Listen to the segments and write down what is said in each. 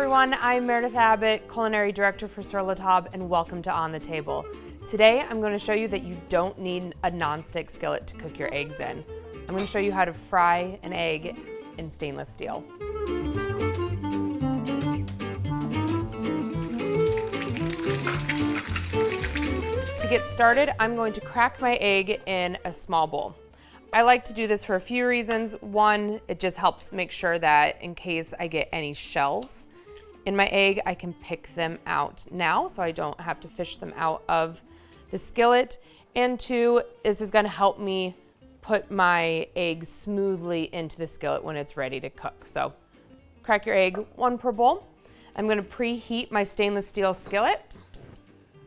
everyone, I'm Meredith Abbott, Culinary Director for Sur La Table, and welcome to On the Table. Today, I'm going to show you that you don't need a nonstick skillet to cook your eggs in. I'm going to show you how to fry an egg in stainless steel. To get started, I'm going to crack my egg in a small bowl. I like to do this for a few reasons. One, it just helps make sure that in case I get any shells in my egg, I can pick them out now so I don't have to fish them out of the skillet. And two, this is gonna help me put my egg smoothly into the skillet when it's ready to cook. So crack your egg, one per bowl. I'm gonna preheat my stainless steel skillet,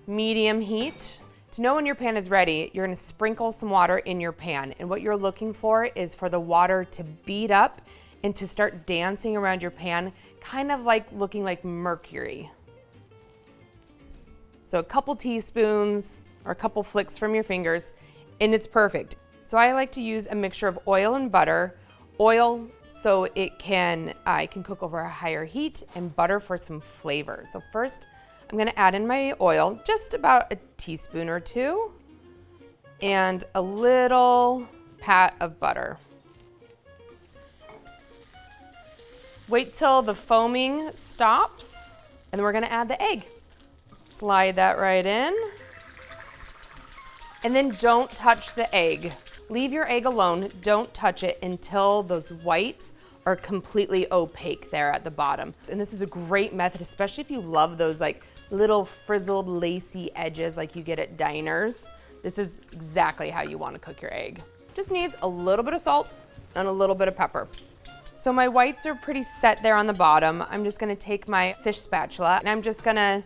medium heat. To know when your pan is ready, you're gonna sprinkle some water in your pan. And what you're looking for is for the water to bead up and to start dancing around your pan, kind of like looking like mercury. So a couple teaspoons or a couple flicks from your fingers, and it's perfect. So I like to use a mixture of oil and butter. Oil so I can cook over a higher heat, and butter for some flavor. So first, I'm gonna add in my oil, just about a teaspoon or two, and a little pat of butter. Wait till the foaming stops, and then we're gonna add the egg. Slide that right in. And then don't touch the egg. Leave your egg alone, don't touch it until those whites are completely opaque there at the bottom. And this is a great method, especially if you love those like little frizzled, lacy edges like you get at diners. This is exactly how you want to cook your egg. Just needs a little bit of salt and a little bit of pepper. So my whites are pretty set there on the bottom. I'm just gonna take my fish spatula and I'm just gonna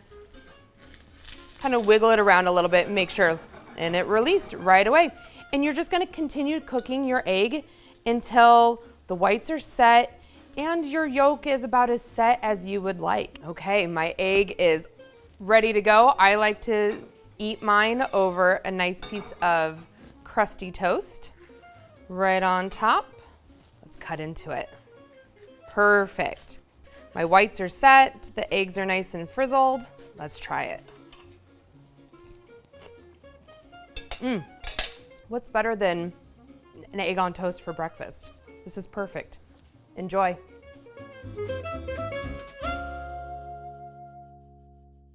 kind of wiggle it around a little bit and make sure, and it released right away. And you're just gonna continue cooking your egg until the whites are set and your yolk is about as set as you would like. Okay, my egg is ready to go. I like to eat mine over a nice piece of crusty toast right on top. Let's cut into it. Perfect. My whites are set, the eggs are nice and frizzled. Let's try it. What's better than an egg on toast for breakfast? This is perfect. Enjoy.